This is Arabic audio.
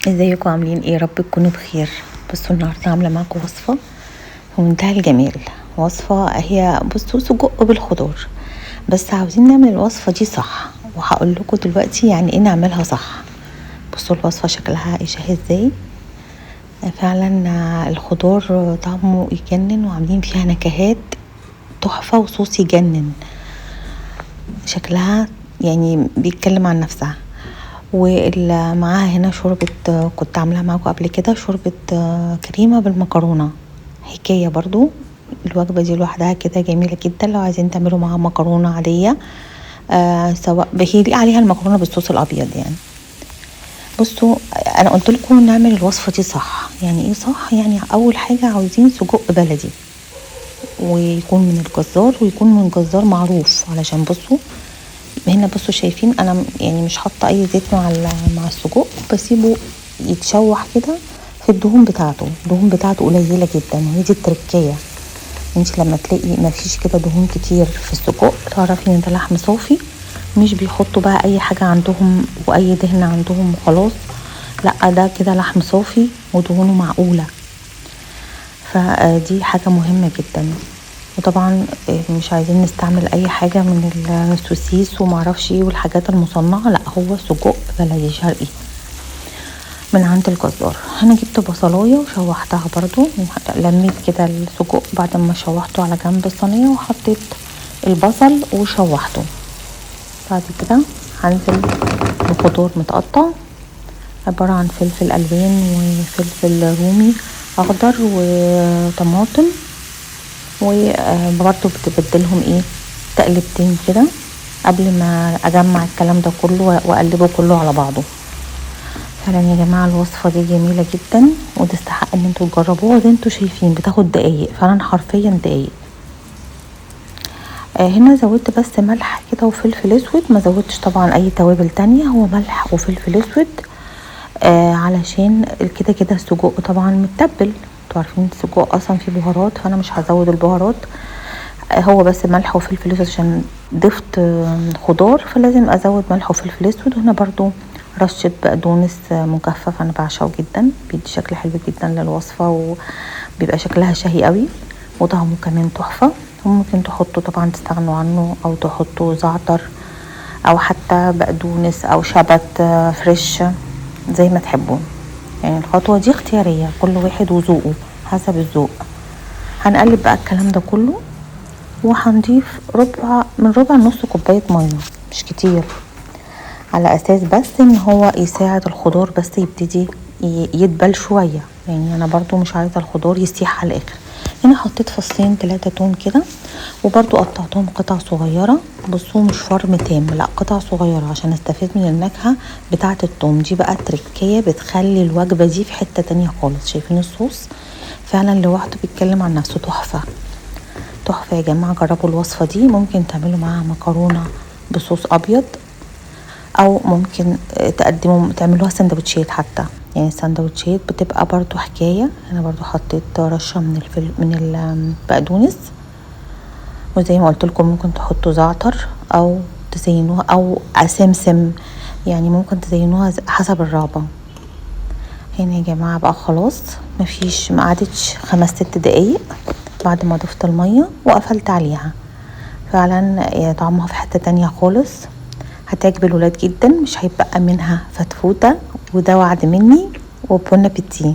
ازيكم عاملين ايه؟ رب تكونوا بخير. بصوا النهارده عامله معاكم وصفه في منتهى الجمال. وصفه هي بصوا سجق بالخضار، بس عاوزين نعمل الوصفه دي صح، وهقول لكم دلوقتي يعني ايه نعملها صح. بصوا الوصفه شكلها شاهي ازاي. فعلا الخضار طعمه يجنن، وعاملين فيها نكهات تحفه وصوص يجنن. شكلها يعني بيتكلم عن نفسها. واللي معاها هنا شوربة، كنت عاملاها معاكم قبل كده، شوربة كريمة بالمكرونة. حكاية برضو الوجبة دي لوحدها كده جميلة جدا لو عايزين تعملوا معاها مكرونة عادية. سواء بيليق عليها المكرونة بالصوص الأبيض يعني. بصوا أنا قلت لكم نعمل الوصفة دي صح. يعني ايه صح؟ يعني أول حاجة عاوزين سجق بلدي، ويكون من الجزار، ويكون من جزار معروف. علشان بصوا هنا، بصوا شايفين انا يعني مش حاطه اي زيت مع السجق، بسيبه يتشوح كده في الدهون بتاعته. الدهون بتاعته قليله جدا، وهي دي التركيه. انت لما تلاقي ما فيش كده دهون كتير في السجق تعرفي ان ده لحم صافي، مش بيحطوا بقى اي حاجه عندهم واي دهن عندهم وخلاص. لا، ده كده لحم صافي ودهونه معقوله. فدي حاجه مهمه جدا. وطبعا مش عايزين نستعمل اي حاجة من السوسيس ومعرفش ايه والحاجات المصنعة، لا هو سجق بلدي شرقي من عند الجزار. انا جبت بصلاية وشوحتها برضو، لميت كده السجق بعد ما شوحته على جنب الصينية، وحطيت البصل وشوحته. بعد كده هنزل بخضار متقطع، عبارة عن فلفل الوان وفلفل رومي اخضر وطماطم، وبرضو بتبدلهم ايه تقلبتين كده قبل ما اجمع الكلام ده كله واقلبه كله على بعضه. فعلا يا جماعه الوصفه دي جميله جدا وتستحق ان انتوا تجربوها. زي انتوا شايفين بتاخد دقايق، فعلا حرفيا دقايق. هنا زودت بس ملح كده وفلفل اسود، ما زودتش طبعا اي توابل تانية، هو ملح وفلفل اسود. علشان كده كده السجق طبعا متبل، انتوا عارفين السجق اصلا فيه بهارات، فانا مش هزود البهارات. هو بس ملح وفلفل اسود عشان ضفت خضار، فلازم ازود ملح وفلفل اسود. وهنا برضو رشة بقدونس مجفف، انا بعشقه جدا، بيدي شكل حلو جدا للوصفة، وبيبقى شكلها شهي قوي وطعمه كمان تحفة. وممكن تحطوا طبعا تستغنوا عنه، او تحطوا زعتر، او حتى بقدونس او شبت فريش زي ما تحبوا. يعني الخطوة دي اختيارية، كل واحد وذوقه حسب الذوق. هنقلب بقى الكلام ده كله، وهنضيف ربع نص كوباية مية، مش كتير، على اساس بس ان هو يساعد الخضار بس يبتدي يدبل شوية. يعني انا برضو مش عايزة الخضار يسيح على الاخر. هنا حطيت فصين 3 توم كده، وبرضو قطعتهم قطع صغيرة. بصوا مش فرم تام، لا قطع صغيرة عشان استفيد من النكهة بتاعة التوم. دي بقى تركية بتخلي الوجبة دي في حتة تانية خالص. شايفين الصوص فعلا لوحده بيتكلم عن نفسه. تحفة تحفة يا جماعة، جربوا الوصفة دي. ممكن تعملوا معاها مكرونة بصوص ابيض، او ممكن تعملوها سندوتشات حتى. يعني السندوتشات بتبقى برضو حكاية. انا برضو حطيت رشة من البقدونس، وزي ما قلت لكم ممكن تحطوا زعتر او تزينوها، او سمسم، يعني ممكن تزينوها حسب الرغبة. هنا يا جماعة بقى خلاص، ما قعدتش 5-6 دقايق بعد ما ضفت المية وقفلت عليها. فعلا طعمها في حتة تانية خالص، هتعجب الولاد جدا، مش هيبقى منها فتفوتة. وده وعد مني، وبون ابيتي.